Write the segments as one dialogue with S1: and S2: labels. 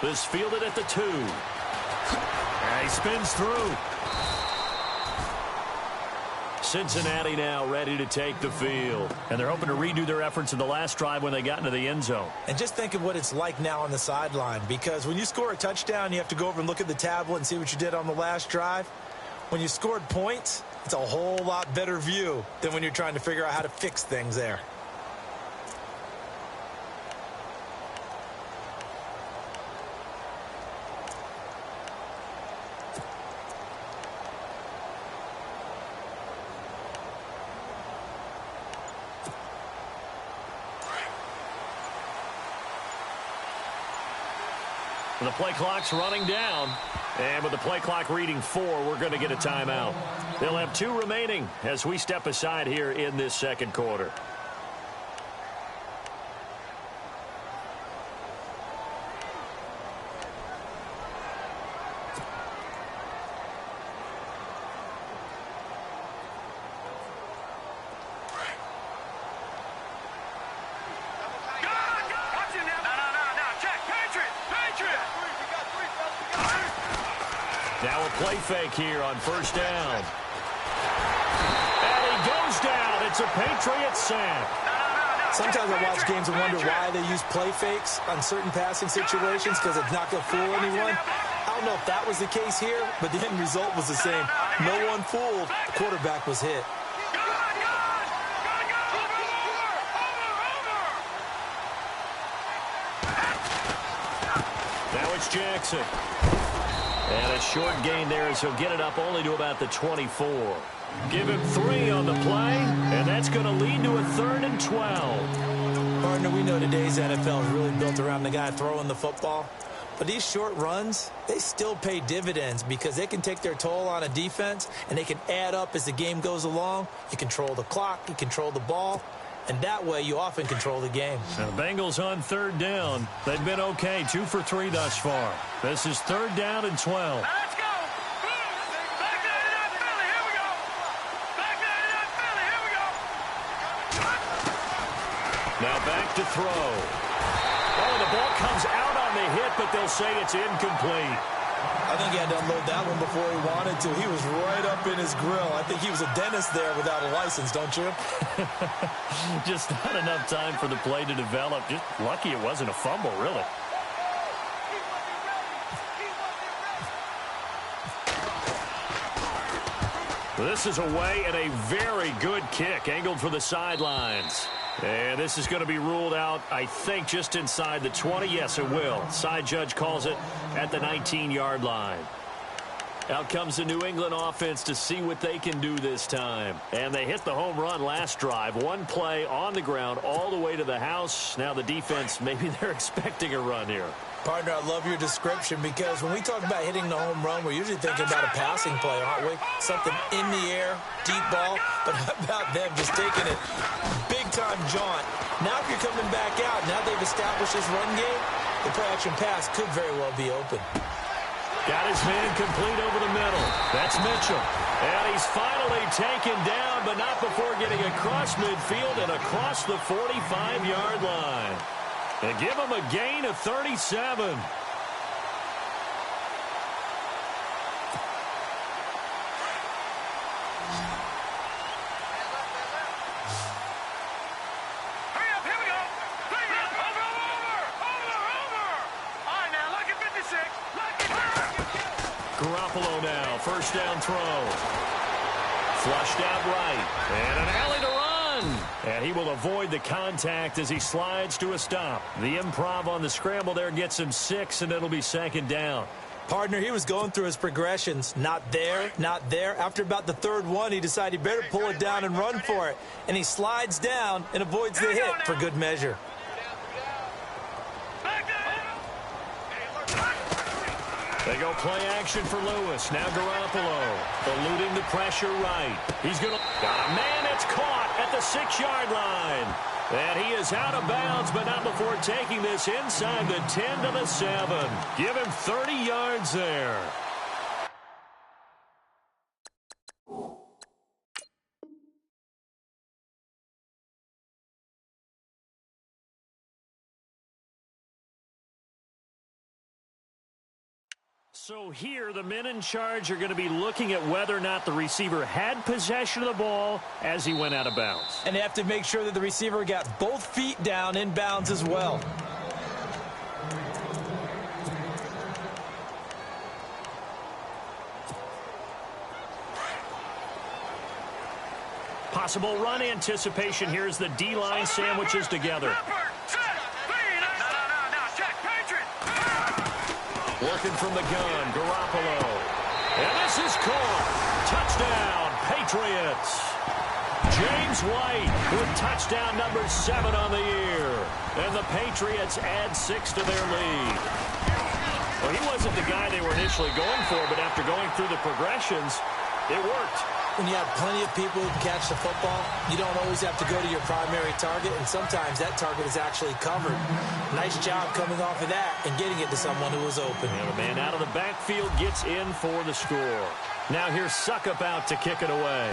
S1: This fielded at the 2. And he spins through. Cincinnati now ready to take the field. And they're hoping to redo their efforts in the last drive when they got into the end zone.
S2: And just think of what it's like now on the sideline, because when you score a touchdown, you have to go over and look at the tablet and see what you did on the last drive. When you scored points, it's a whole lot better view than when you're trying to figure out how to fix things there.
S1: The play clock's running down. And with the play clock reading 4, we're going to get a timeout. They'll have 2 remaining as we step aside here in this second quarter. Now a play fake here on first down. And he goes down. It's a Patriots sack.
S2: Sometimes I watch games and wonder why they use play fakes on certain passing situations, because it's not going to fool anyone. I don't know if that was the case here, but the end result was the same. No one fooled. The quarterback was hit.
S1: Now it's Jackson. And a short gain there as he'll get it up only to about the 24. Give him 3 on the play, and that's going to lead to a 3rd and 12.
S2: Partner, we know today's NFL is really built around the guy throwing the football. But these short runs, they still pay dividends because they can take their toll on a defense, and they can add up as the game goes along. You control the clock, you control the ball, and that way you often control the game.
S1: Now the Bengals on 3rd down. They've been okay, 2 for 3 thus far. This is 3rd down and 12.
S3: Now let's go. Back there to that Philly. Here we go. Back there to that Philly. Here we go.
S1: Now back to throw. Oh, the ball comes out on the hit, but they'll say it's incomplete.
S2: I think he had to unload that one before he wanted to. He was right up in his grill. I think he was a dentist there without a license, don't you?
S1: Just not enough time for the play to develop. Just lucky it wasn't a fumble, really. This is away and a very good kick angled for the sidelines. And this is going to be ruled out, I think, just inside the 20. Yes, it will. Side judge calls it at the 19-yard line. Out comes the New England offense to see what they can do this time. And they hit the home run last drive. One play on the ground all the way to the house. Now the defense, maybe they're expecting a run here.
S2: Partner, I love your description, because when we talk about hitting the home run, we're usually thinking about a passing play, aren't we? Something in the air, deep ball. But how about them just taking it big-time jaunt? Now if you're coming back out, now they've established this run game, the play-action pass could very well be open.
S1: Got his man complete over the middle. That's Mitchell. And he's finally taken down, but not before getting across midfield and across the 45-yard line. They give him a gain of 37. Garoppolo now, first down throw. Flushed out right. And an alley to run. And he will avoid the contact as he slides to a stop. The improv on the scramble there gets him 6, and it'll be second down.
S2: Partner, he was going through his progressions. Not there, not there. After about the 3rd one, he decided he better pull it down and run for it. And he slides down and avoids the hit for good measure.
S1: They go play action for Lewis. Now Garoppolo eluding the pressure right. He's going to... Got a man that's caught at the 6-yard line. And he is out of bounds, but not before taking this inside the 10 to the 7. Give him 30 yards there. So here, the men in charge are going to be looking at whether or not the receiver had possession of the ball as he went out of bounds.
S2: And they have to make sure that the receiver got both feet down in bounds as well.
S1: Possible run anticipation here as the D-line sandwiches together. Working from the gun, Garoppolo. And this is caught. Touchdown, Patriots. James White with touchdown number 7 on the year. And the Patriots add 6 to their lead. Well, he wasn't the guy they were initially going for, but after going through the progressions, it worked.
S2: When you have plenty of people who can catch the football, you don't always have to go to your primary target, and sometimes that target is actually covered. Nice job coming off of that and getting it to someone who was open.
S1: And the man out of the backfield gets in for the score. Now here's Suckup out to kick it away.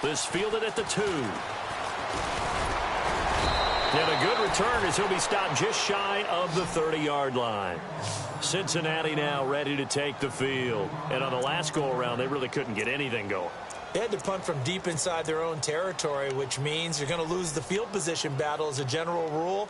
S1: This fielded at the 2. And a good return as he'll be stopped just shy of the 30-yard line. Cincinnati now ready to take the field. And on the last go-around, they really couldn't get anything going.
S2: They had to punt from deep inside their own territory, which means you're going to lose the field position battle as a general rule.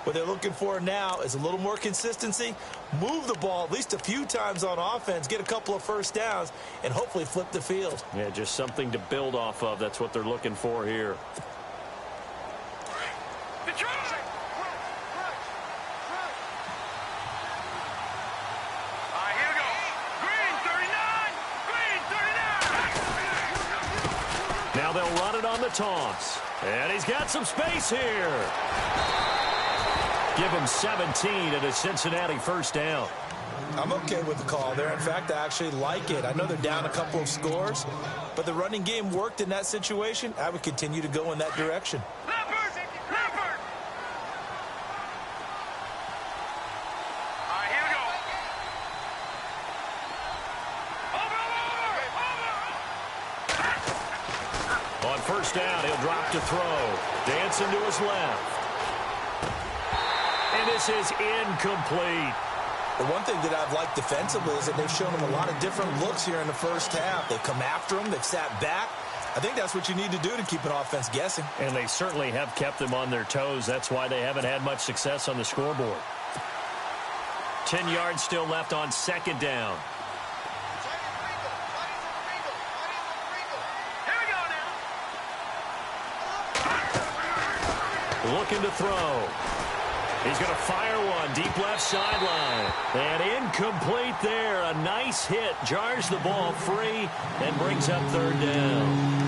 S2: What they're looking for now is a little more consistency, move the ball at least a few times on offense, get a couple of first downs, and hopefully flip the field.
S1: Yeah, just something to build off of. That's what they're looking for here. Now they'll run it on the toss. And he's got some space here. Give him 17 at a Cincinnati first down.
S2: I'm okay with the call there. In fact, I actually like it. I know they're down a couple of scores, but the running game worked in that situation. I would continue to go in that direction.
S1: On first down, he'll drop to throw. Dancing to his left. And this is incomplete.
S2: The one thing that I've liked defensively is that they've shown them a lot of different looks here in the first half. They've come after him. They've sat back. I think that's what you need to do to keep an offense guessing.
S1: And they certainly have kept them on their toes. That's why they haven't had much success on the scoreboard. 10 yards still left on second down. Looking to throw. He's going to fire one deep left sideline. And incomplete there. A nice hit. Jars the ball free and brings up third down.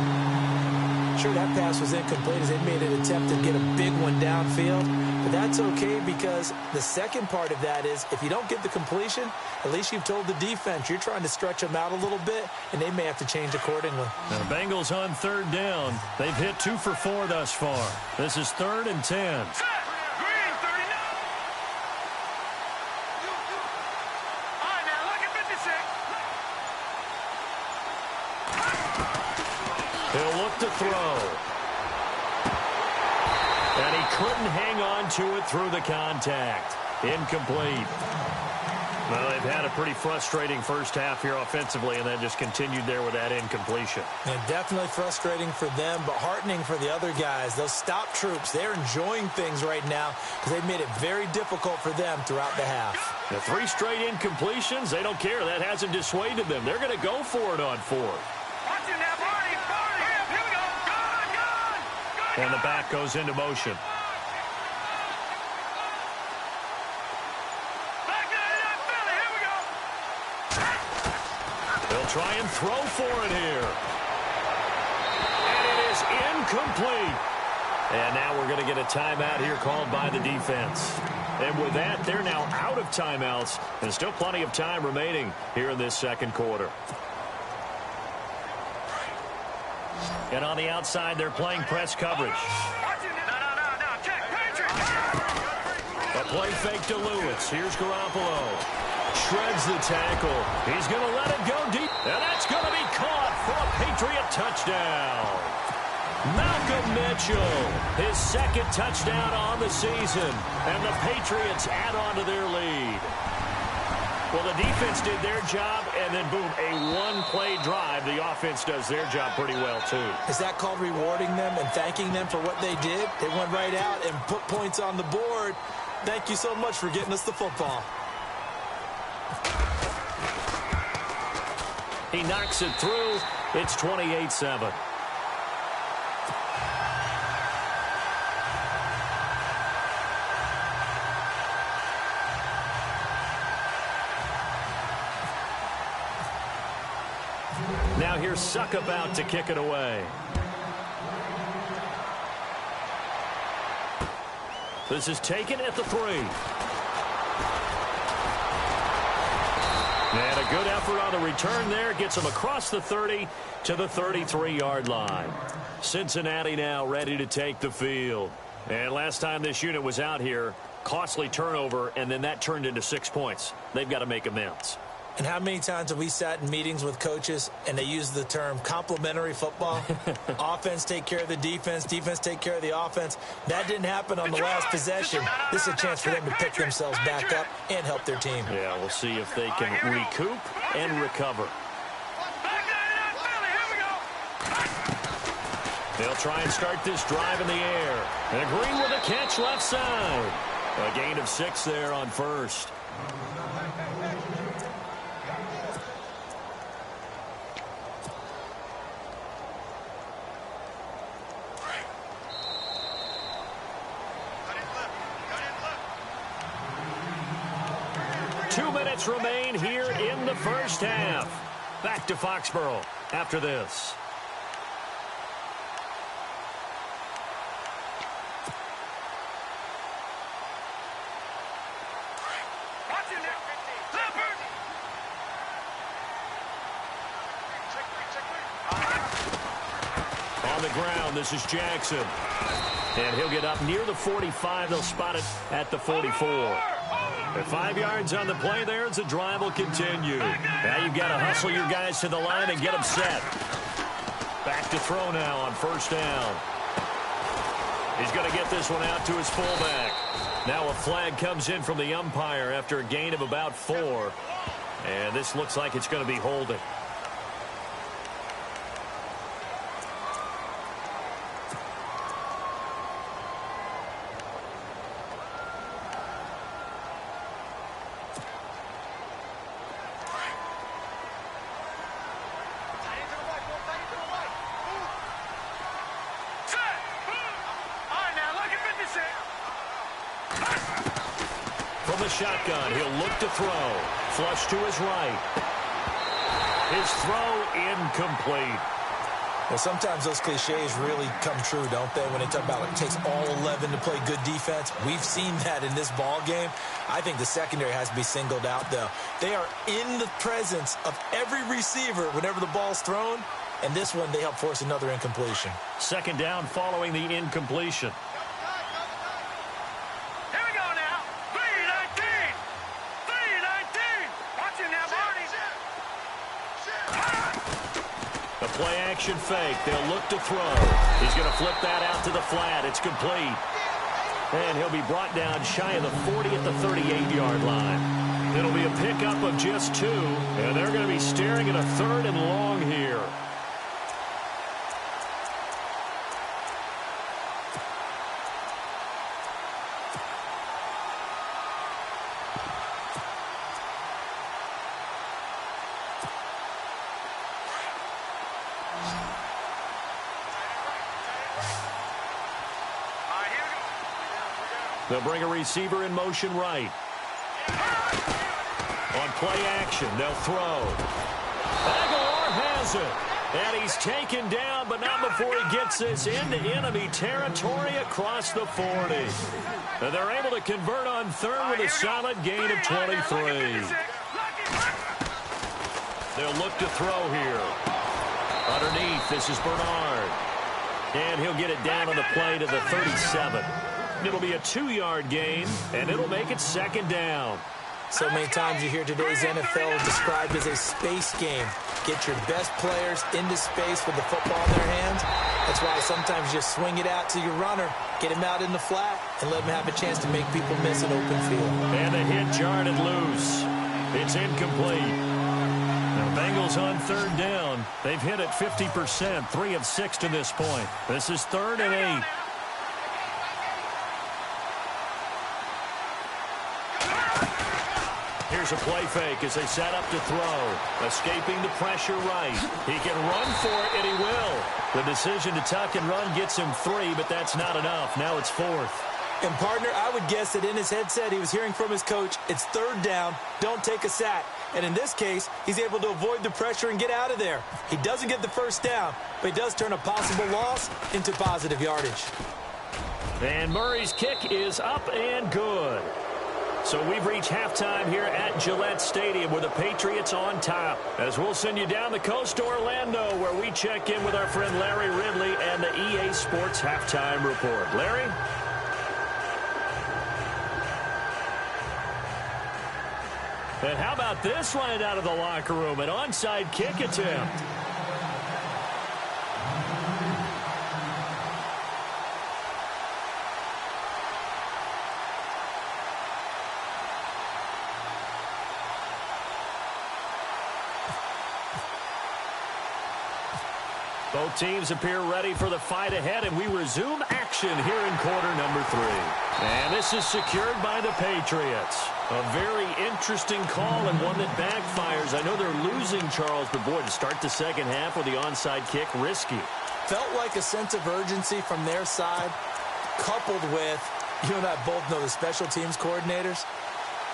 S2: Sure, that pass was incomplete as they made an attempt to get a big one downfield. But that's okay because the second part of that is if you don't get the completion, at least you've told the defense you're trying to stretch them out a little bit, and they may have to change accordingly.
S1: Now, the Bengals on third down. They've hit 2 for 4 thus far. This is 3rd and 10. He'll look to throw. And he couldn't hang on to it through the contact. Incomplete. Well, they've had a pretty frustrating first half here offensively, and then just continued there with that incompletion.
S2: And definitely frustrating for them, but heartening for the other guys. Those stop troops, they're enjoying things right now because they've made it very difficult for them throughout the half.
S1: The 3 straight incompletions, they don't care. That hasn't dissuaded them. They're going to go for it on 4th. And the back goes into motion. They'll try and throw for it here. And it is incomplete. And now we're going to get a timeout here called by the defense. And with that, they're now out of timeouts. And still plenty of time remaining here in this second quarter. And on the outside, they're playing press coverage. A play fake to Lewis. Here's Garoppolo. Shreds the tackle. He's going to let it go deep. And that's going to be caught for a Patriot touchdown. Malcolm Mitchell, his second touchdown on the season, and the Patriots add on to their lead. Well, the defense did their job, and then, boom, a one-play drive. The offense does their job pretty well, too.
S2: Is that called rewarding them and thanking them for what they did? They went right out and put points on the board. Thank you so much for getting us the football.
S1: He knocks it through. It's 28-7. Now here's Suck about to kick it away. This is taken at the 3. And a good effort on the return there. Gets him across the 30 to the 33-yard line. Cincinnati now ready to take the field. And last time this unit was out here, costly turnover, and then that turned into 6 points. They've got to make amends.
S2: And how many times have we sat in meetings with coaches and they use the term complementary football? Offense take care of the defense, defense take care of the offense. That didn't happen on the last possession. This is a chance for them to pick themselves back up and help their team.
S1: Yeah, we'll see if they can recoup and recover. They'll try and start this drive in the air. And Green with a catch left side. A gain of 6 there on first. Remain here in the first half. Back to Foxborough after this. On the ground, this is Jackson. And he'll get up near the 45. They'll spot it at the 44. 5 yards on the play there as the drive will continue. Now you've got to hustle your guys to the line and get them set. Back to throw now on first down. He's going to get this one out to his fullback. Now a flag comes in from the umpire after a gain of about 4. And this looks like it's going to be holding. Shotgun, he'll look to throw. Flush to his right. His throw incomplete.
S2: Well, sometimes those cliches really come true, don't they? When they talk about it takes all 11 to play good defense. We've seen that in this ball game. I think the secondary has to be singled out, though. They are in the presence of every receiver whenever the ball's thrown. And this one, they help force another incompletion.
S1: Second down following the incompletion. Play action fake. They'll look to throw. He's going to flip that out to the flat. It's complete. And he'll be brought down shy of the 40 at the 38-yard line. It'll be a pickup of just 2. And they're going to be staring at a 3rd and long here. They'll bring a receiver in motion right. On play action, they'll throw. Aguilar has it. And he's taken down, but not before he gets this into enemy territory across the 40. And they're able to convert on 3rd with a solid gain of 23. They'll look to throw here. Underneath, this is Bernard. And he'll get it down on the play to the 37. It'll be a 2-yard gain, and it'll make it second down.
S2: So many times you hear today's NFL described as a space game. get your best players into space with the football in their hands. That's why sometimes you just swing it out to your runner, get him out in the flat, and let him have a chance to make people miss an open field.
S1: And the hit jarred it loose. It's incomplete. Now, Bengals on third down. They've hit it 50%, 3 of 6 to this point. This is 3rd and 8. Here's a play fake as they set up to throw. Escaping the pressure right. He can run for it, and he will. The decision to tuck and run gets him 3, but that's not enough. Now it's 4th.
S2: And, partner, I would guess that in his headset he was hearing from his coach, it's 3rd down, don't take a sack. And in this case, he's able to avoid the pressure and get out of there. He doesn't get the first down, but he does turn a possible loss into positive yardage.
S1: And Murray's kick is up and good. So we've reached halftime here at Gillette Stadium with the Patriots on top. As we'll send you down the coast to Orlando, where we check in with our friend Larry Ridley and the EA Sports Halftime Report. Larry? And how about this line out of the locker room? An onside kick attempt. Both teams appear ready for the fight ahead, and we resume action here in quarter number 3. And this is secured by the Patriots. A very interesting call and one that backfires. I know they're losing, Charles, but boy, to start the second half with the onside kick, risky.
S2: Felt like a sense of urgency from their side, coupled with, you and I both know the special teams coordinators,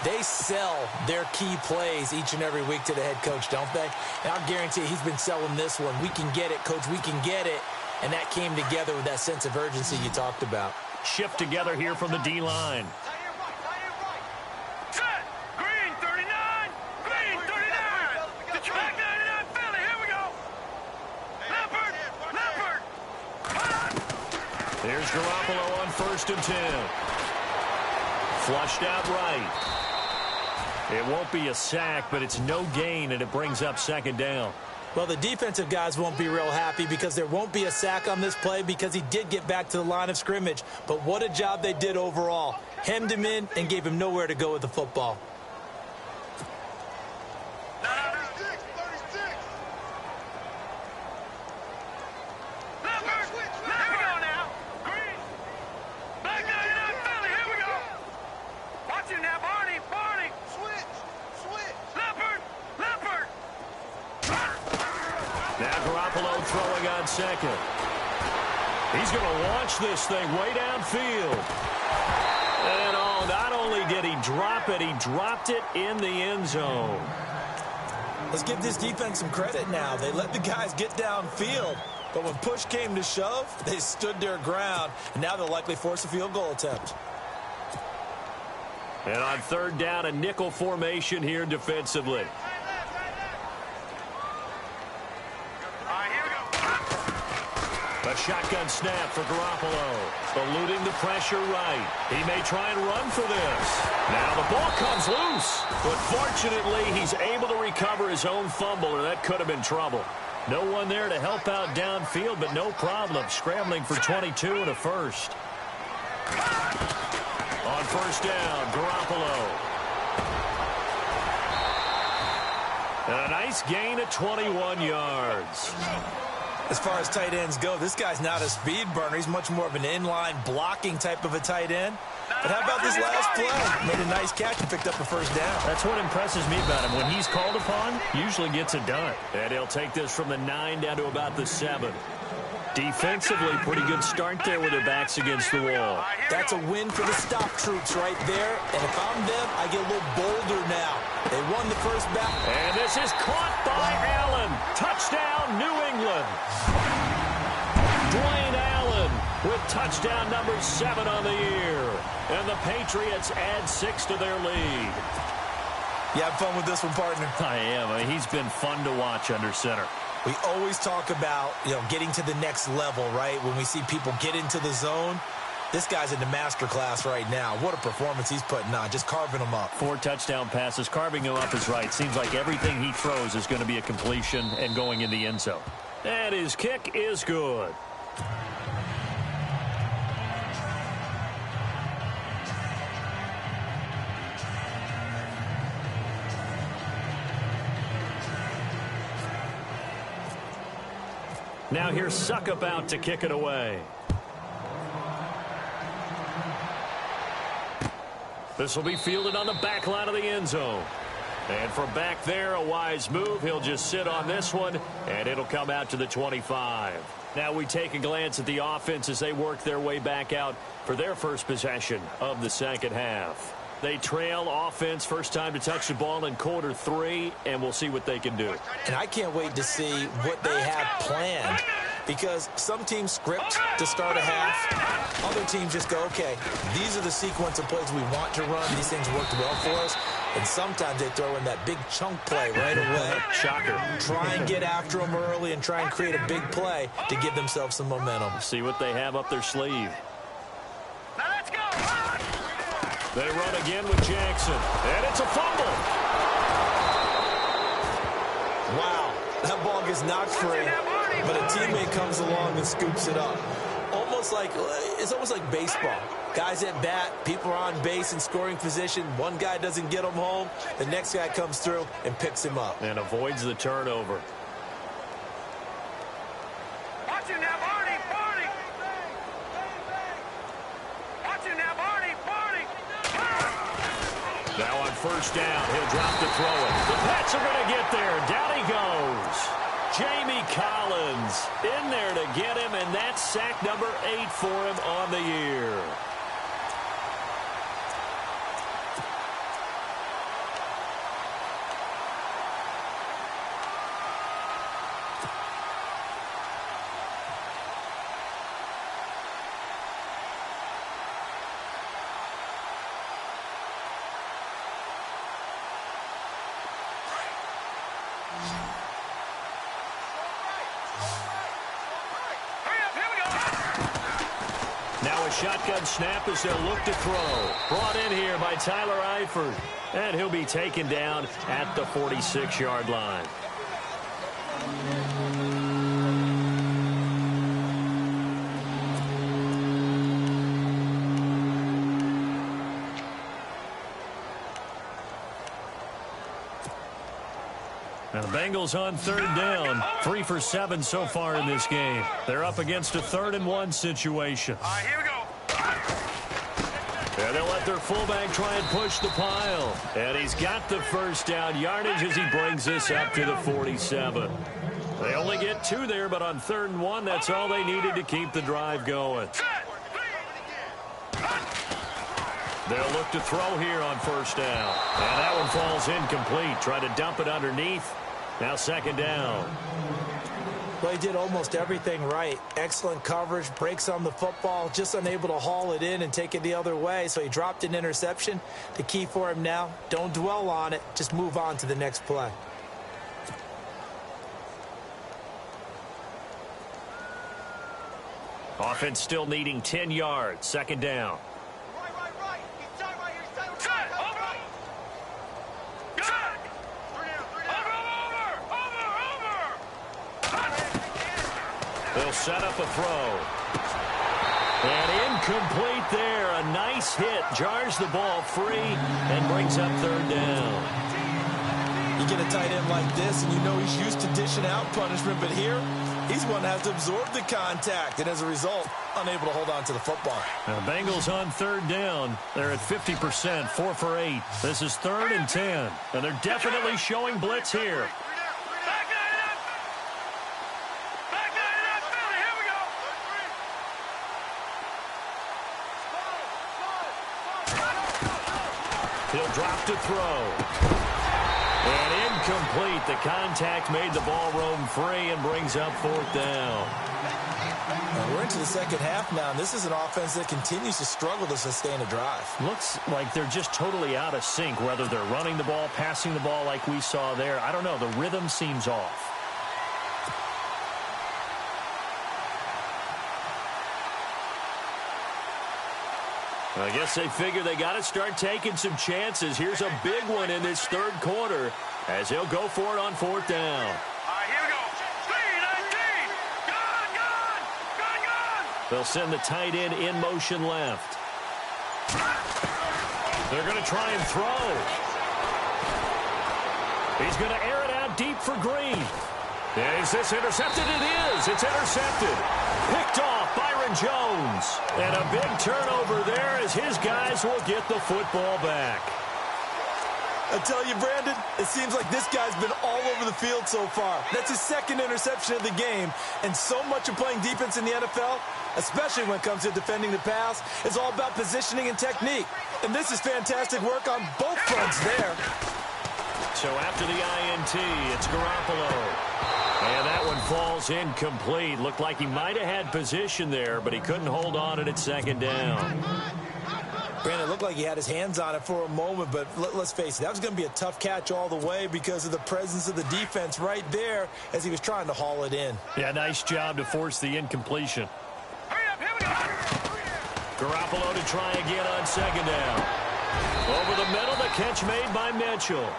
S2: they sell their key plays each and every week to the head coach, don't they? And I'll guarantee he's been selling this one. We can get it, coach, we can get it. And that came together with that sense of urgency you talked about.
S1: Shift together here from the D-line.
S3: Set. Green 39. Green 39. Detroit 99. Philly. Here we go. Leopard.
S1: There's Garoppolo on 1st and 10. Flushed out right. It won't be a sack, but it's no gain, and it brings up 2nd down.
S2: Well, the defensive guys won't be real happy because there won't be a sack on this play because he did get back to the line of scrimmage. But what a job they did overall. Hemmed him in and gave him nowhere to go with the football.
S1: Second. He's going to launch this thing way downfield. And oh, not only did he drop it, he dropped it in the end zone.
S2: Let's give this defense some credit now. They let the guys get downfield, but when push came to shove, they stood their ground, and now they'll likely force a field goal attempt.
S1: And on 3rd down, a nickel formation here defensively. A shotgun snap for Garoppolo. Eluding the pressure right. He may try and run for this. Now the ball comes loose. But fortunately, he's able to recover his own fumble, or that could have been trouble. No one there to help out downfield, but no problem. Scrambling for 22 and a first. On 1st down, Garoppolo. And a nice gain of 21 yards.
S2: As far as tight ends go, this guy's not a speed burner. He's much more of an inline blocking type of a tight end. But how about this last play? Made a nice catch and picked up a 1st down.
S1: That's what impresses me about him. When he's called upon, usually gets it done. And he'll take this from the 9 down to about the 7. Defensively, pretty good start there with their backs against the wall.
S2: That's a win for the stop troops right there. And if I'm them, I get a little bolder now. They won the first battle.
S1: And this is caught by Allen. Touchdown, New England. Dwayne Allen with touchdown number 7 on the year. And the Patriots add 6 to their lead.
S2: You have fun with this one, partner?
S1: I am. I mean, he's been fun to watch under center.
S2: We always talk about, getting to the next level, right? When we see people get into the zone. This guy's in the master class right now. What a performance he's putting on, just carving them up.
S1: 4 touchdown passes. Carving him up is right. Seems like everything he throws is going to be a completion and going in the end zone. And his kick is good. Now here's Suckup out to kick it away. This will be fielded on the back line of the end zone. And from back there, a wise move. He'll just sit on this one, and it'll come out to the 25. Now we take a glance at the offense as they work their way back out for their first possession of the second half. They trail offense, first time to touch the ball in quarter 3, and we'll see what they can do.
S2: And I can't wait to see what they have planned, because some teams script to start a half. Other teams just go, okay, these are the sequence of plays we want to run. These things worked well for us. And sometimes they throw in that big chunk play right away.
S1: Shocker.
S2: Try and get after them early and try and create a big play to give themselves some momentum.
S1: See what they have up their sleeve.
S3: Now let's go.
S1: They run again with Jackson, and it's a fumble.
S2: Wow, that ball gets knocked free, but a teammate comes along and scoops it up. It's almost like baseball. Guys at bat, people are on base in scoring position. One guy doesn't get him home. The next guy comes through and picks him up.
S1: And avoids the turnover.
S3: Watch it now, Barney, Barney. Watch it now, Barney, Barney.
S1: Now on first down, he'll drop to throw it. The Pats are going to get there. Down he goes. Jamie Collins in there to get him, and that's sack number 8 for him on the year. Now a shotgun snap as they'll look to throw. Brought in here by Tyler Eifert. And he'll be taken down at the 46-yard line. Now the Bengals on third down. 3 for 7 so far in this game. They're up against a 3rd-and-1 situation.
S3: All right, here we go.
S1: And they'll let their fullback try and push the pile. And he's got the first down yardage as he brings this up to the 47. They only get 2 there, but on 3rd and 1, that's all they needed to keep the drive going. They'll look to throw here on first down. And that one falls incomplete. Try to dump it underneath. Now 2nd down.
S2: Well, he did almost everything right. Excellent coverage, breaks on the football, just unable to haul it in and take it the other way. So he dropped an interception. The key for him now, don't dwell on it. Just move on to the next play.
S1: Offense still needing 10 yards. 2nd down. They'll set up a throw. And incomplete there. A nice hit. Jars the ball free and brings up 3rd down.
S2: You get a tight end like this, and you know he's used to dishing out punishment, but here, he's one that has to absorb the contact, and as a result, unable to hold on to the football.
S1: Now, Bengals on 3rd down. They're at 50%, 4 for 8. This is 3rd and 10, and they're definitely showing blitz here. He'll drop to throw. And incomplete. The contact made the ball roam free and brings up 4th down.
S2: We're into the second half now, and this is an offense that continues to struggle to sustain a drive.
S1: Looks like they're just totally out of sync, whether they're running the ball, passing the ball like we saw there. I don't know. The rhythm seems off. I guess they figure they got to start taking some chances. Here's a big one in this third quarter as he'll go for it on fourth down.
S3: All right, here we go. 3-19. Gone.
S1: They'll send the tight end in motion left. They're going to try and throw. He's going to air it out deep for Green. And is this intercepted? It is. It's intercepted. Picked off Byron Jones. And a big turnover there as his guys will get the football back.
S2: I tell you, Brandon, it seems like this guy's been all over the field so far. That's his second interception of the game. And so much of playing defense in the NFL, especially when it comes to defending the pass, is all about positioning and technique. And this is fantastic work on both fronts there.
S1: So after the INT, it's Garoppolo. And that one falls incomplete. Looked like he might have had position there, but he couldn't hold on at second down.
S2: Brandon, it looked like he had his hands on it for a moment, but let's face it, that was going to be a tough catch all the way because of the presence of the defense right there as he was trying to haul it in.
S1: Yeah, nice job to force the incompletion.
S3: Hurry up, here we go.
S1: Garoppolo to try again on second down. Over the middle, the catch made by Mitchell.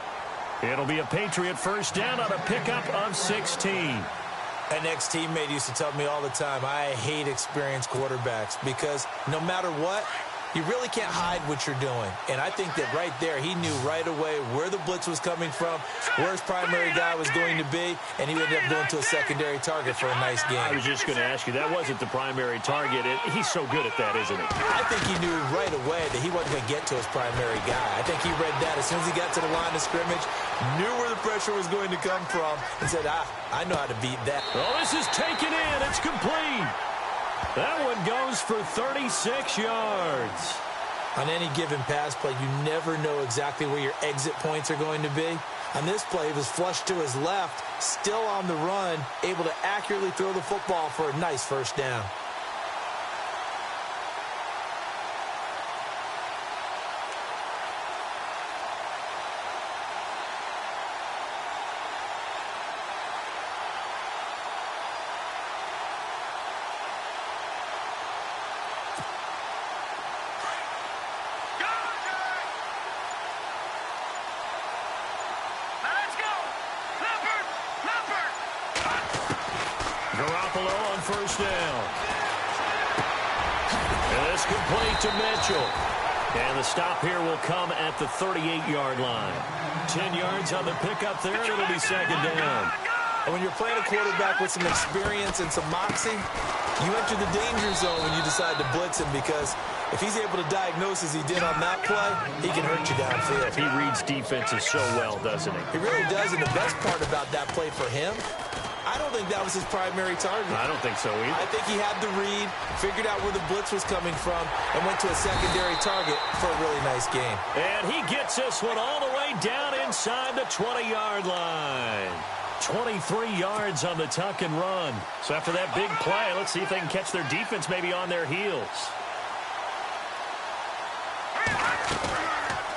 S1: It'll be a Patriot first down on a pickup of 16.
S2: An ex-teammate used to tell me all the time, I hate experienced quarterbacks because no matter what, you really can't hide what you're doing. And I think that right there, he knew right away where the blitz was coming from, where his primary guy was going to be, and he ended up going to a secondary target for a nice game.
S1: I was just going to ask you, that wasn't the primary target. He's so good at that, isn't he?
S2: I think he knew right away that he wasn't going to get to his primary guy. I think he read that as soon as he got to the line of scrimmage, knew where the pressure was going to come from, and said, I know how to beat that.
S1: Oh, this is taken in. It's complete. That one goes for 36 yards.
S2: On any given pass play, you never know exactly where your exit points are going to be. On this play, he was flushed to his left, still on the run, able to accurately throw the football for a nice first down.
S1: Garoppolo on first down. And it's complete to Mitchell. And the stop here will come at the 38-yard line. 10 yards on the pickup there, and it'll be second down.
S2: And when you're playing a quarterback with some experience and some moxie, you enter the danger zone when you decide to blitz him because if he's able to diagnose as he did on that play, he can hurt you downfield.
S1: He reads defenses so well, doesn't he?
S2: He really does, and the best part about that play for him, I don't think that was his primary target.
S1: I don't think so either.
S2: I think he had the read, figured out where the blitz was coming from, and went to a secondary target for a really nice game.
S1: And he gets this one all the way down inside the 20-yard line. 23 yards on the tuck and run. So after that big play, let's see if they can catch their defense maybe on their heels.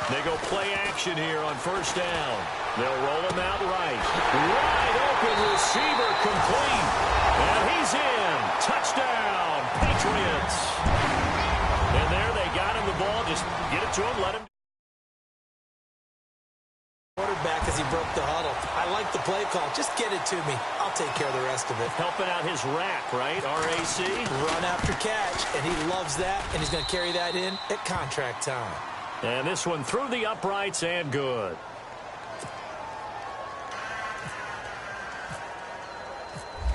S1: They go play action here on first down. They'll roll him out right. Wide open receiver complete. And he's in. Touchdown, Patriots. And there they got him the ball. Just get it to him, let him.
S2: Quarterback as he broke the huddle. I like the play call. Just get it to me. I'll take care of the rest of it.
S1: Helping out his rack, right? RAC.
S2: Run after catch, and he loves that, and he's going to carry that in at contract time.
S1: And this one through the uprights and good.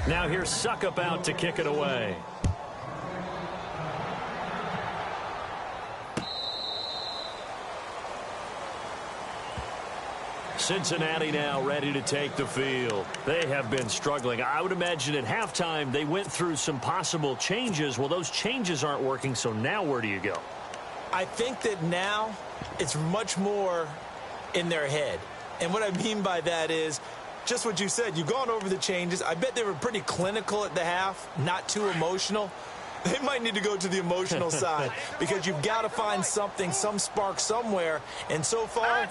S1: Now here's Suckup out to kick it away. Cincinnati now ready to take the field. They have been struggling. I would imagine at halftime they went through some possible changes. Well, those changes aren't working, so now where do you go?
S2: I think that now it's much more in their head. And what I mean by that is just what you said. You've gone over the changes. I bet they were pretty clinical at the half, not too emotional. They might need to go to the emotional side because you've got to find something, some spark somewhere. And so far,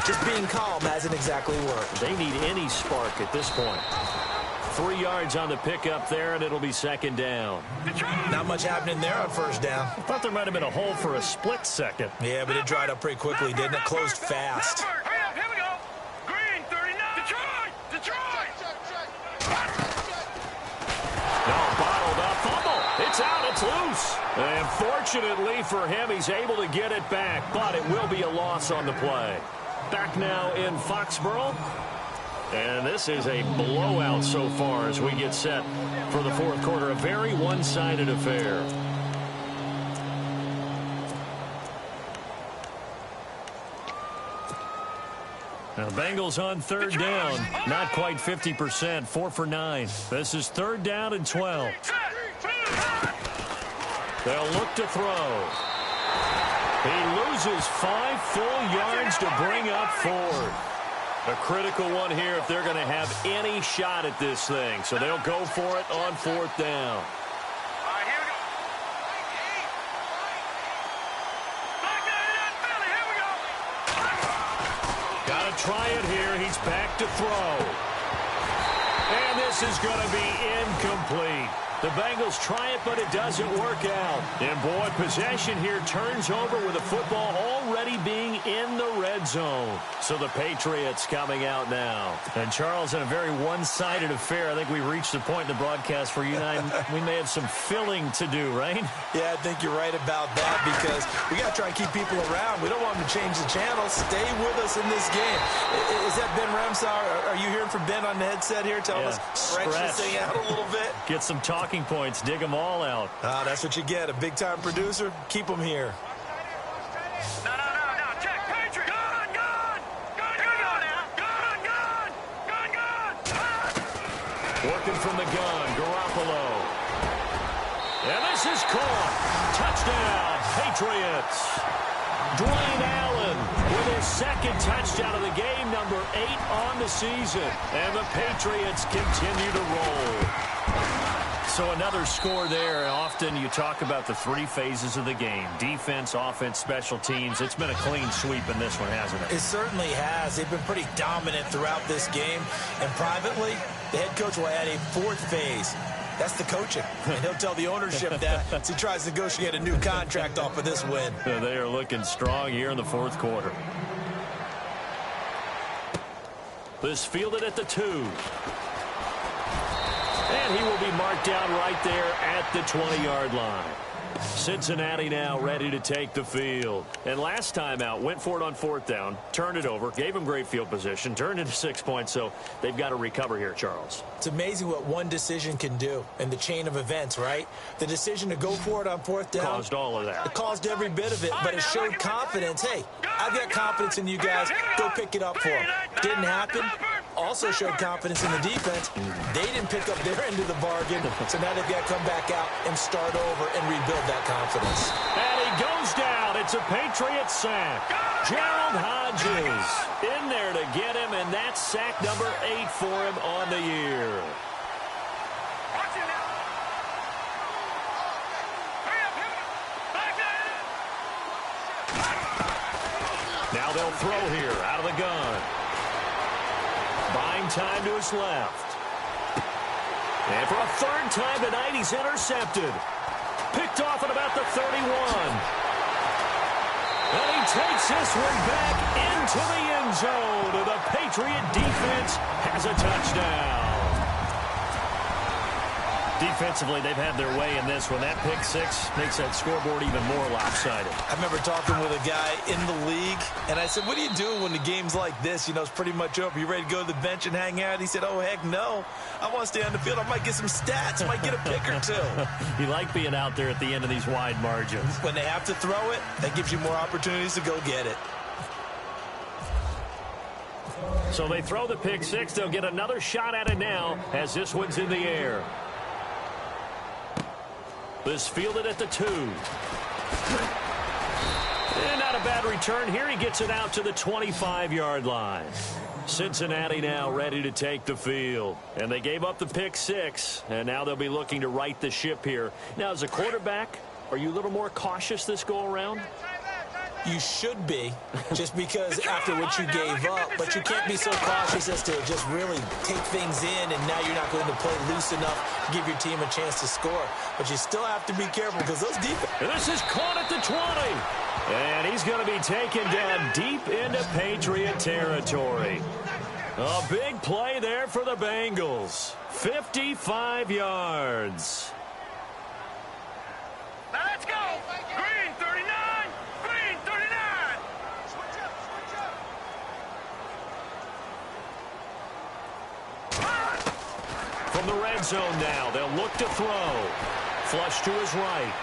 S2: just being calm hasn't exactly worked.
S1: They need any spark at this point. 3 yards on the pickup there, and it'll be second down.
S2: Not much happening there on first down.
S1: I thought there might have been a hole for a split second.
S2: Yeah, but it dried up pretty quickly, didn't it? Closed fast.
S3: Hurry up, here we go. Green, 39. Detroit.
S1: No, bottled up fumble. It's out. It's loose. And fortunately for him, he's able to get it back, but it will be a loss on the play. Back now in Foxborough. And this is a blowout so far as we get set for the fourth quarter. A very one-sided affair. Now, Bengals on third down. Not quite 50%. 4 for 9. This is third down and 12. They'll look to throw. He loses 5 full yards to bring up Ford. A critical one here if they're going to have any shot at this thing. So they'll go for it on fourth down. Got to try it here. He's back to throw. And this is going to be incomplete. The Bengals try it, but it doesn't work out. And, boy, possession here turns over with the football already being in the red zone. So the Patriots coming out now. And, Charles, in a very one-sided affair, I think we reached the point in the broadcast where you and I, we may have some filling to do, right?
S2: Yeah, I think you're right about that because we got to try and keep people around. We don't want them to change the channel. Stay with us in this game. Is that Ben Ramsar? Are you hearing from Ben on the headset here? Tell us, stretch this thing out a little bit.
S1: Get some talking points. Dig them all out.
S2: That's what you get. A big-time producer. Keep them here.
S3: No. Check. Patriot. Gun.
S1: Working from the gun. Garoppolo. And this is caught. Touchdown, Patriots. Dwayne Allen with his second touchdown of the game, number 8 on the season. And the Patriots continue to roll. So another score there. Often you talk about the 3 phases of the game. Defense, offense, special teams. It's been a clean sweep in this one, hasn't it?
S2: It certainly has. They've been pretty dominant throughout this game. And privately, the head coach will add a 4th phase. That's the coaching. And he'll tell the ownership that as he tries to negotiate a new contract off of this win.
S1: They are looking strong here in the fourth quarter. This fielded at the 2. And he will be marked down right there at the 20-yard line. Cincinnati now ready to take the field. And last time out, went for it on fourth down, turned it over, gave him great field position, turned into 6 points, so they've got to recover here, Charles.
S2: It's amazing what one decision can do in the chain of events, right? The decision to go for it on fourth down.
S1: Caused all of that.
S2: It caused every bit of it, but it showed confidence. Hey, I've got confidence in you guys. Go pick it up for them. Didn't happen. Also showed confidence in the defense. They didn't pick up their end of the bargain, so now they've got to come back out and start over and rebuild that confidence.
S1: And he goes down. It's a Patriot sack. Gerald Hodges in there to get him, and that's sack number 8 for him on the year. Now they'll throw here out of the gun. Buying time to his left. And for a 3rd time tonight, he's intercepted. Picked off at about the 31. And he takes this one back into the end zone. And the Patriot defense has a touchdown. Defensively, they've had their way in this one. That pick 6 makes that scoreboard even more lopsided.
S2: I remember talking with a guy in the league, and I said, what do you do when the game's like this? You know, it's pretty much over. You ready to go to the bench and hang out? He said, oh, heck no. I want to stay on the field. I might get some stats. I might get a pick or 2.
S1: You like being out there at the end of these wide margins.
S2: When they have to throw it, that gives you more opportunities to go get it.
S1: So they throw the pick 6. They'll get another shot at it now as this one's in the air. This fielded at the 2. And not a bad return here. He gets it out to the 25-yard line. Cincinnati now ready to take the field. And they gave up the pick 6. And now they'll be looking to right the ship here. Now, as a quarterback, are you a little more cautious this go-around?
S2: You should be, just because after what you gave up, but you can't be so cautious as to just really take things in, and now you're not going to play loose enough to give your team a chance to score. But you still have to be careful because those defense.
S1: This is caught at the 20. And he's going to be taken down deep into Patriot territory. A big play there for the Bengals. 55 yards.
S3: Let's go. Green 39. Green 39. Switch up.
S1: From the red zone now, they'll look to throw. Flush to his right.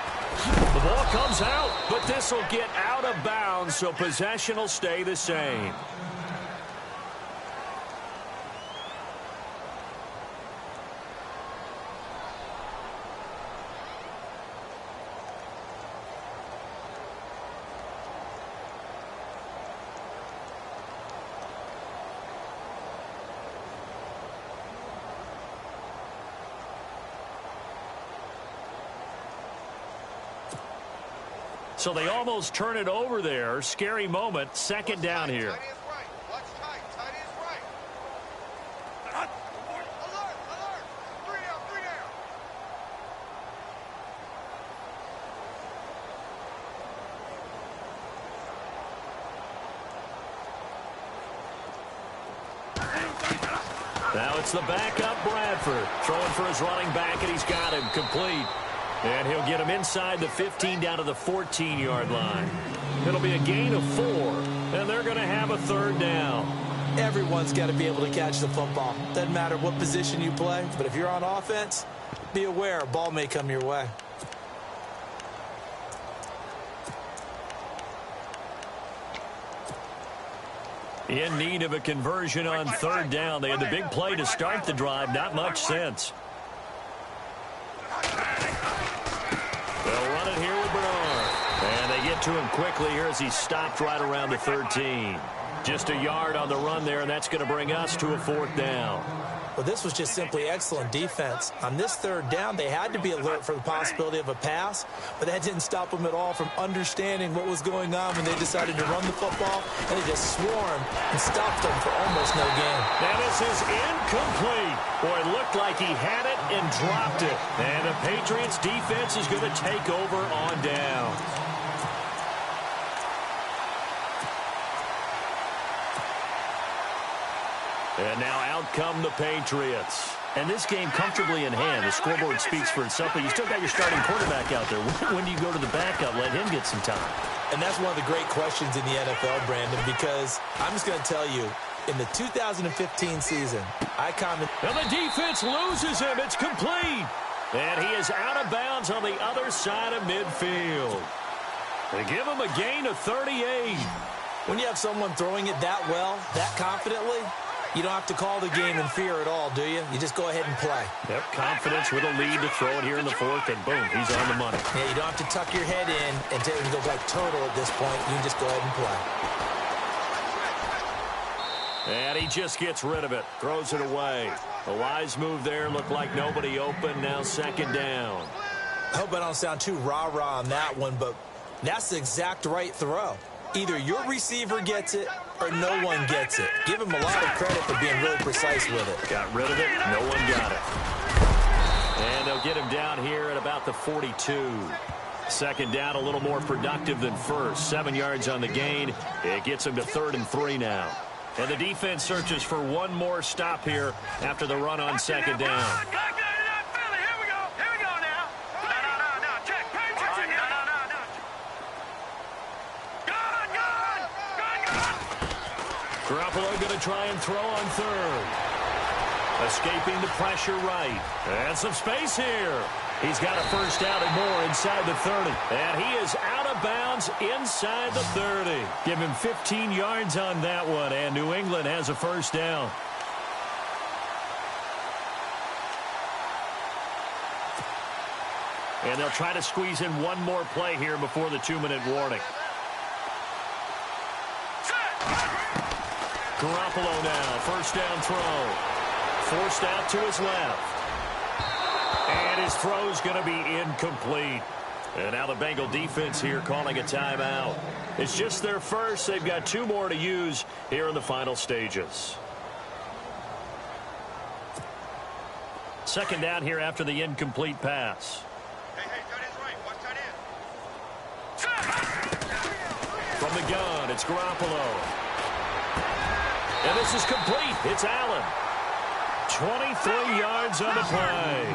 S1: The ball comes out, but this will get out of bounds, so possession will stay the same. So they almost turn it over there. Scary moment. Second down here.
S3: Tight is right. Watch tight. Tight is right. Alert. 3 down.
S1: Now it's the backup Bradford. Throwing for his running back, and he's got him complete. And he'll get him inside the 15 down to the 14-yard line. It'll be a gain of 4, and they're going to have a third down.
S2: Everyone's got to be able to catch the football. Doesn't matter what position you play, but if you're on offense, be aware a ball may come your way.
S1: In need of a conversion on third down. They had the big play to start the drive. Not much sense. They'll run it here with Bernard. And they get to him quickly here as he's stopped right around the 13. Just a yard on the run there, and that's going to bring us to a fourth down.
S2: Well, this was just simply excellent defense. On this third down, they had to be alert for the possibility of a pass, but that didn't stop them at all from understanding what was going on when they decided to run the football, and they just swarmed and stopped them for almost no gain.
S1: Now this is incomplete. Boy, it looked like he had it and dropped it. And the Patriots defense is going to take over on down. And now out come the Patriots. And this game comfortably in hand. The scoreboard speaks for itself, but you still got your starting quarterback out there. When do you go to the backup? Let him get some time.
S2: And that's one of the great questions in the NFL, Brandon, because I'm just going to tell you, in the 2015 season, I commented.
S1: And the defense loses him. It's complete. And he is out of bounds on the other side of midfield. They give him a gain of 38.
S2: When you have someone throwing it that well, that confidently, you don't have to call the game in fear at all, do you? You just go ahead and play.
S1: Yep, confidence with a lead to throw it here in the fourth, and boom, he's on the money.
S2: Yeah, you don't have to tuck your head in and go like total at this point. You can just go ahead and play.
S1: And he just gets rid of it, throws it away. A wise move there, looked like nobody open, now second down.
S2: I hope I don't sound too rah-rah on that one, but that's the exact right throw. Either your receiver gets it or no one gets it. Give him a lot of credit for being really precise with it.
S1: Got rid of it. No one got it. And they'll get him down here at about the 42. Second down, a little more productive than first. 7 yards on the gain. It gets him to 3rd and 3 now. And the defense searches for one more stop here after the run on second down. Garoppolo going to try and throw on third. Escaping the pressure right. And some space here. He's got a first down and more inside the 30. And he is out of bounds inside the 30. Give him 15 yards on that one. And New England has a first down. And they'll try to squeeze in one more play here before the 2-minute warning. Garoppolo now, first down throw. Forced out to his left. And his throw's going to be incomplete. And now the Bengal defense here calling a timeout. It's just their first. They've got 2 more to use here in the final stages. Second down here after the incomplete pass.
S3: Hey, tight end's right. Watch tight end.
S1: From the gun, it's Garoppolo. And this is complete. It's Allen. 23 yards on the play.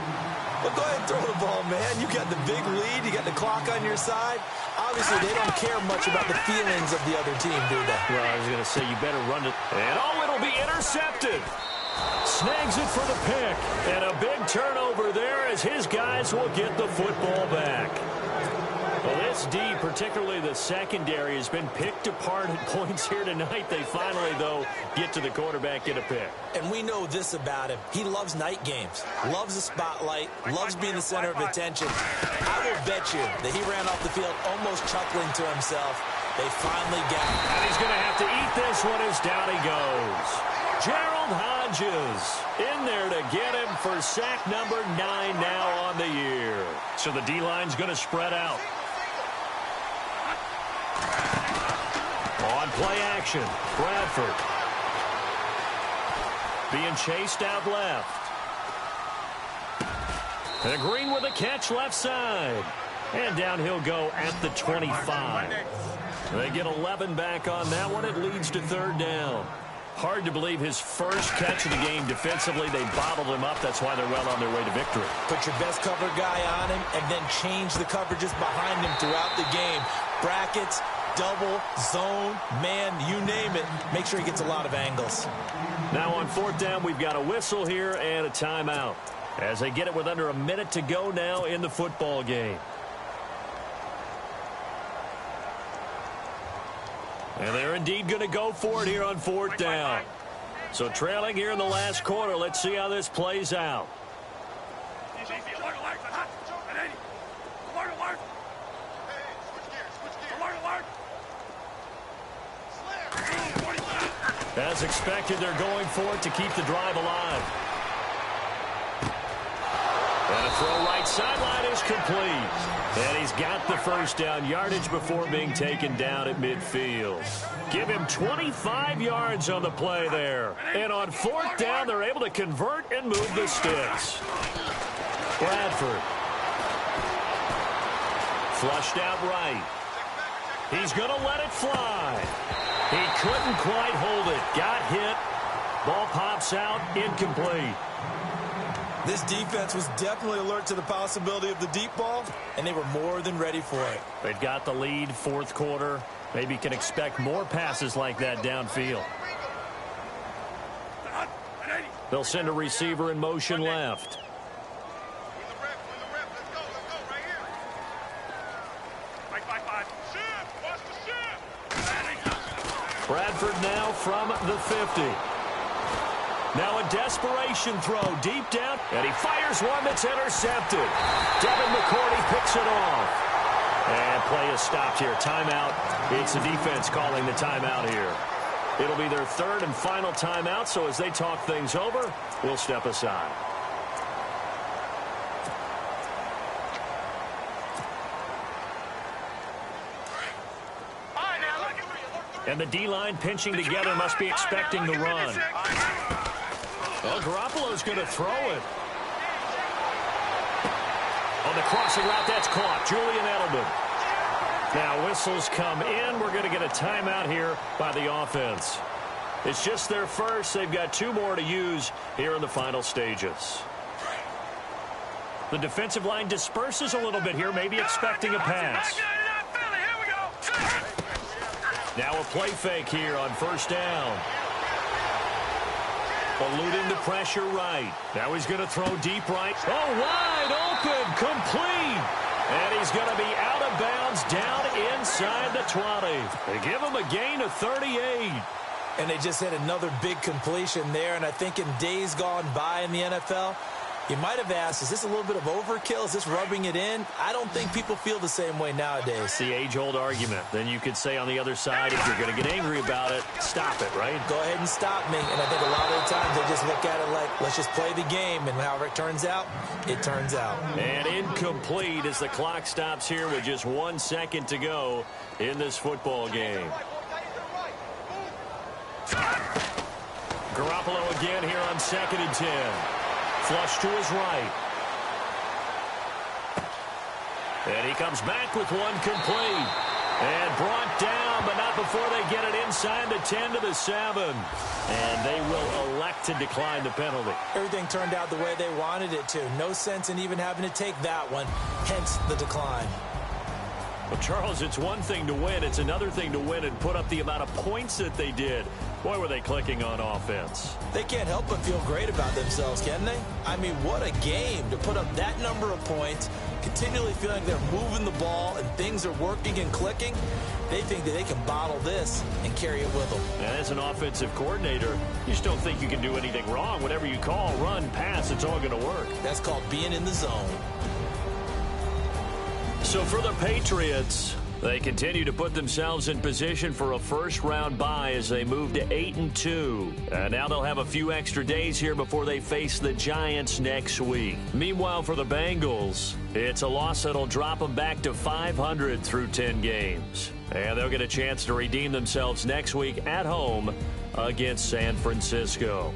S2: Well, go ahead and throw the ball, man. You got the big lead. You got the clock on your side. Obviously, they don't care much about the feelings of the other team, do they?
S1: Well, I was going to say, you better run it. And, it'll be intercepted. Snags it for the pick. And a big turnover there as his guys will get the football back. Well, this D, particularly the secondary, has been picked apart at points here tonight. They finally, though, get to the quarterback, get a pick.
S2: And we know this about him. He loves night games, loves the spotlight, loves being the center of attention. I will bet you that he ran off the field almost chuckling to himself. They finally got him.
S1: And he's going to have to eat this one as down he goes. Gerald Hodges in there to get him for sack number 9 now on the year. So the D-line's going to spread out. On play action, Bradford. Being chased out left. And Green with a catch left side. And down he'll go at the 25. They get 11 back on that one. It leads to 3rd down. Hard to believe his first catch of the game defensively. They bottled him up. That's why they're well on their way to victory.
S2: Put your best cover guy on him and then change the coverages behind him throughout the game. Brackets, double, zone, man, you name it. Make sure he gets a lot of angles.
S1: Now on 4th down, we've got a whistle here and a timeout as they get it with under a minute to go now in the football game. And they're indeed going to go for it here on 4th down. So trailing here in the last quarter. Let's see how this plays out. As expected, they're going for it to keep the drive alive. And a throw right sideline is complete. And he's got the first down yardage before being taken down at midfield. Give him 25 yards on the play there. And on 4th down, they're able to convert and move the sticks. Bradford. Flushed out right. He's going to let it fly. He couldn't quite hold it. Got hit. Ball pops out. Incomplete.
S2: This defense was definitely alert to the possibility of the deep ball, and they were more than ready for it.
S1: They've got the lead, 4th quarter. Maybe can expect more passes like that downfield. They'll send a receiver in motion left. Bradford now from the 50. Now a desperation throw deep down, and he fires one that's intercepted. Devin McCourty picks it off. And play is stopped here. Timeout. It's the defense calling the timeout here. It'll be their 3rd and final timeout, so as they talk things over, we'll step aside. And the D-line pinching together must be expecting the run. Well, Garoppolo's going to throw it. On the crossing route, that's caught. Julian Edelman. Now whistles come in. We're going to get a timeout here by the offense. It's just their first. They've got 2 more to use here in the final stages. The defensive line disperses a little bit here, maybe expecting a pass. Now a play fake here on 1st down. Eluding the pressure right. Now he's going to throw deep right. Oh, wide open, complete. And he's going to be out of bounds down inside the 20. They give him a gain of 38.
S2: And they just had another big completion there. And I think in days gone by in the NFL, You might have asked, is this a little bit of overkill? Is this rubbing it in? I don't think people feel the same way nowadays.
S1: It's the age-old argument. Then you could say on the other side, if you're going to get angry about it, stop it, right?
S2: Go ahead and stop me. And I think a lot of the times they just look at it like, let's just play the game. And however it turns out, it turns out. And
S1: incomplete as the clock stops here with just 1 second to go in this football game. Garoppolo again here on 2nd and 10. Flush to his right. And he comes back with one complete. And brought down, but not before they get it inside the 10 to the 7. And they will elect to decline the penalty.
S2: Everything turned out the way they wanted it to. No sense in even having to take that one, hence the decline.
S1: Well, Charles, it's one thing to win. It's another thing to win and put up the amount of points that they did. Boy, were they clicking on offense.
S2: They can't help but feel great about themselves, can they? I mean, what a game to put up that number of points, continually feeling they're moving the ball and things are working and clicking. They think that they can bottle this and carry it with them.
S1: And as an offensive coordinator, you just don't think you can do anything wrong. Whatever you call, run, pass, it's all going to work.
S2: That's called being in the zone.
S1: So for the Patriots, they continue to put themselves in position for a first-round bye as they move to 8-2. And now they'll have a few extra days here before they face the Giants next week. Meanwhile, for the Bengals, it's a loss that'll drop them back to 500 through 10 games. And they'll get a chance to redeem themselves next week at home against San Francisco.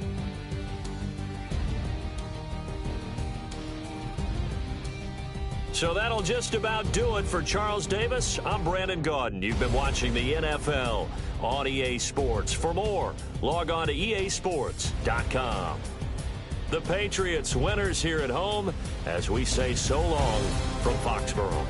S1: So that'll just about do it for Charles Davis. I'm Brandon Gaudin. You've been watching the NFL on EA Sports. For more, log on to easports.com. The Patriots winners here at home as we say so long from Foxborough.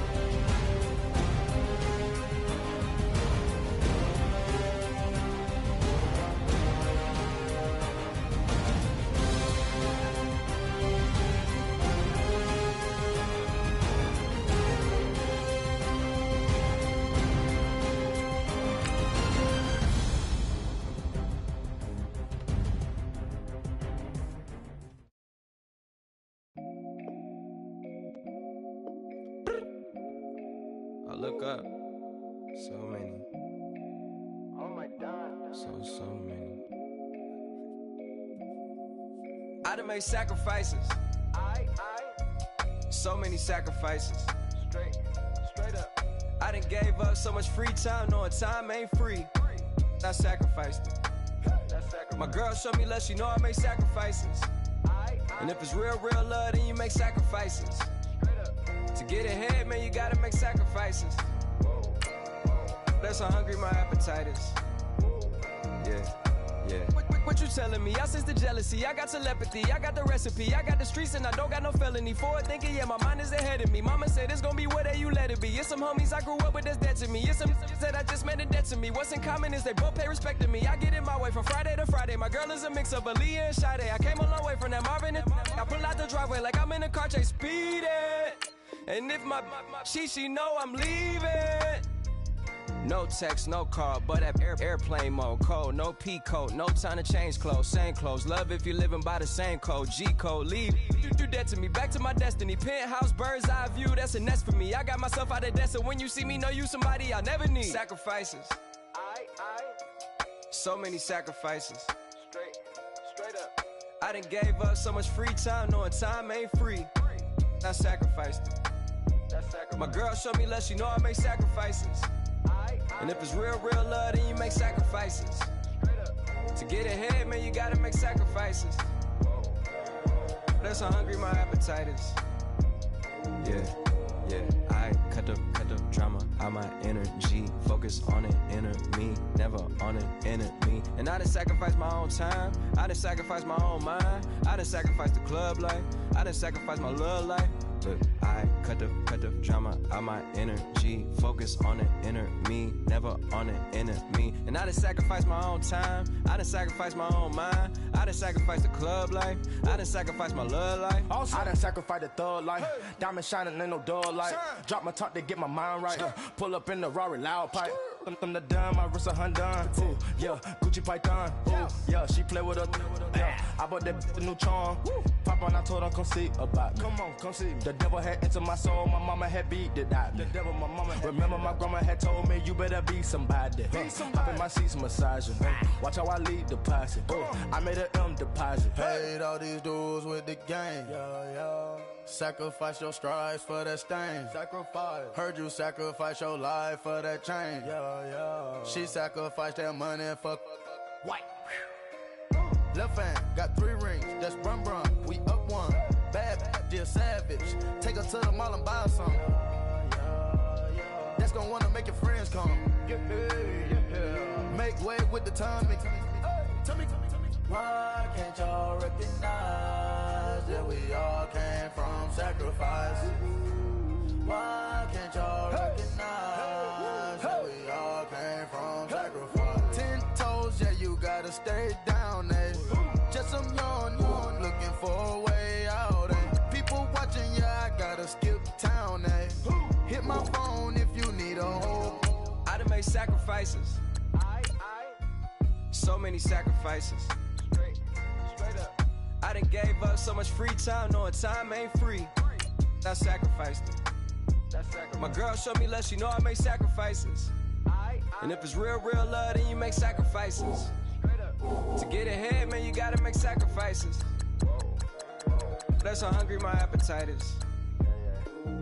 S4: Look up. So many. Oh my God. So many. I done made sacrifices. So many sacrifices. Straight up. I done gave up so much free time, knowing time ain't free. I sacrificed it. My girl showed me love, she know I make sacrifices. And if it's real love, then you make sacrifices. To get ahead, man, you gotta make sacrifices. That's how hungry my appetite is. Yeah. What you telling me? I sense the jealousy, I got telepathy, I got the recipe, I got the streets and I don't got no felony. Forward thinking, yeah, my mind is ahead of me. Mama said it's gonna be whatever you let it be. It's some homies I grew up with that's dead to me. It's some that I just made a debt to me. What's in common is they both pay respect to me. I get in my way from Friday to Friday. My girl is a mix of Aaliyah and Sade. I came a long way from that Marvin and I pull out the driveway like I'm in a car chase speeding. And if my she know I'm leaving. No text, no call, but at airplane mode. Cold, no P code, no time to change clothes. Same clothes, love if you're living by the same code. G code, leave. Do that to me, back to my destiny. Penthouse, bird's eye view, that's a nest for me. I got myself out of debt, so when you see me, know you somebody I'll never need. Sacrifices. So many sacrifices. Straight up. I done gave up so much free time, knowing time ain't free. I sacrificed it. My girl showed me love, she know I make sacrifices. And if it's real love, then you make sacrifices. To get ahead, man, you gotta make sacrifices. That's how hungry my appetite is. Yeah. I cut the drama out my energy. Focus on an inner me, never on an enemy. And I done sacrificed my own time. I done sacrificed my own mind. I done sacrificed the club life. I done sacrificed my love life. But I cut the drama out my energy. Focus on the inner me, never on the enemy. And I done sacrificed my own time. I done sacrificed my own mind. I done sacrificed the club life. I done sacrificed my love life.
S5: Also, I done sacrificed the thug life. Diamond shining, ain't no dull light. Drop my top to get my mind right. Pull up in the Rari loud pipe. Them the dime, my wrist a Hyundai. Ooh, yeah, Gucci Python. Ooh, yeah, she play with her. Yeah, I bought that the new charm. Pop on, I told her come see about me. Come on, come see me. The devil had entered my soul, my mama had beat it out. The devil, my mama. Remember my grandma had told me you better be somebody. Hop in my seats, massaging. Watch how I lead the posse. I made a M deposit.
S6: Paid all these dudes with the game. Sacrifice your strides for that stain.
S5: Sacrifice.
S6: Heard you sacrifice your life for that change. She sacrificed that money for
S5: White.
S6: left hand. Got 3 rings. That's brum brum. We up one. Bad, dear savage. Take her to the mall and buy some. That's gonna wanna make your friends come. Make way with the timing. Tell me. Why can't y'all recognize that we all came from sacrifice? Why can't y'all recognize that we all came from sacrifice? 10 toes, yeah, you gotta stay down, eh? Just some yawn, looking for a way out, eh? People watching, yeah, I gotta skip town, eh? Hit my phone if you need a hold.
S4: I done made sacrifices. So many sacrifices. Straight up. I done gave up so much free time, knowing time ain't free. I sacrificed it. My girl showed me love, she know I make sacrifices. And if it's real love, then you make sacrifices. To get ahead, man, you gotta make sacrifices. That's how hungry my appetite is.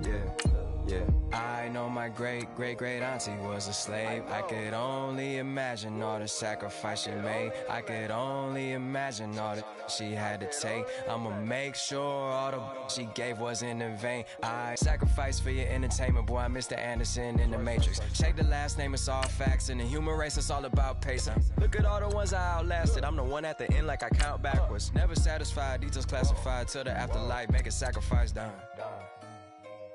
S4: Yeah. I know my great auntie was a slave. I could only imagine all the sacrifice she made. I could only imagine all that she had to take. I'ma make sure all the she gave wasn't in vain. I sacrifice for your entertainment, boy. I'm Mr. Anderson in the Matrix. Check the last name, it's all facts. In the human race, it's all about pacing. Look at all the ones I outlasted. I'm the one at the end, like I count backwards. Never satisfied, details classified till the afterlife. Make a sacrifice done.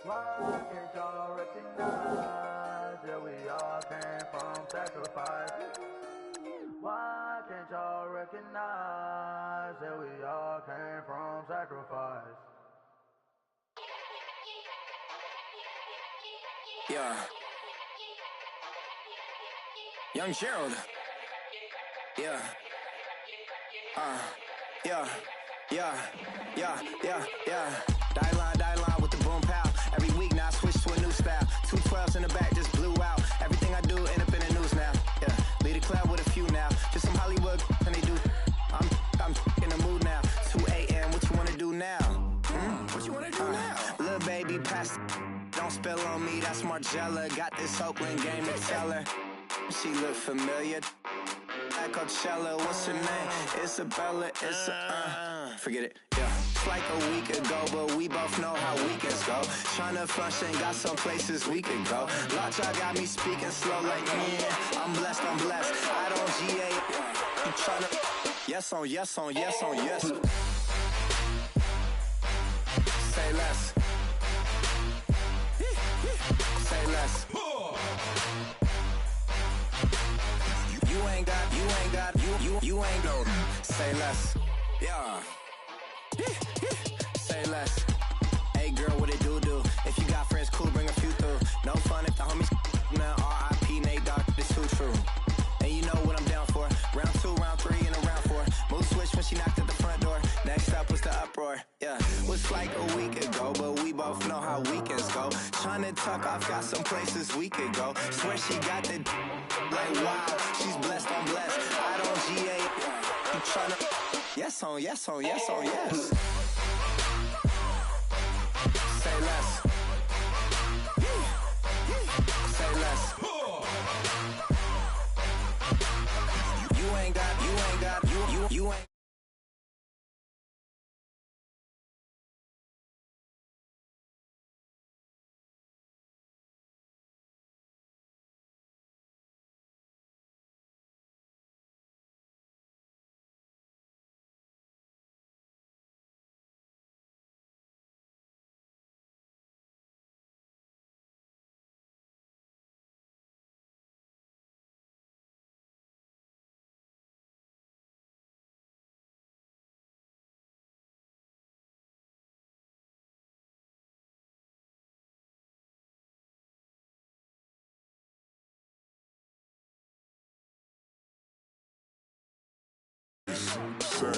S6: Why can't y'all recognize that we all came from sacrifice? Why can't y'all recognize that we all came from sacrifice?
S7: Yeah. Young Gerald. Yeah. Die line with the boom pow. Every week now I switch to a new style. 212s in the back just blew out. Everything I do end up in the news now. Yeah, lead the club with a few now. Just some Hollywood and they do. I'm in the mood now. 2 a.m. What you wanna do now? What you wanna do now? Little baby pass. Don't spill on me. That's Margella. Got this Oakland game to tell her. She look familiar. At Coachella, what's her name? Isabella. Forget it. Yeah. Like a week ago, but we both know how weekends go. Tryna function, got some places we could go. Lot y'all got me speaking slow like, yeah, I'm blessed. I don't GA. You tryna, yes on yes. Say less. Say less. You ain't go. Say less. Yeah. Say less. Hey girl, what it do? If you got friends, cool, bring a few through. No fun if the homies now R.I.P. Nate Dogg, this too true. And you know what I'm down for. Round 2, round 3, and a round 4. Mood switch when she knocked at the front door. Next up was the uproar. Yeah, was like a week ago, but we both know how weekends go. Tryna tuck off, got some places we could go. Swear she got the like wow, she's blessed, I'm blessed. I don't GA. You tryna yes on yes. Say less. Say less. You ain't got, you ain't.
S8: sound.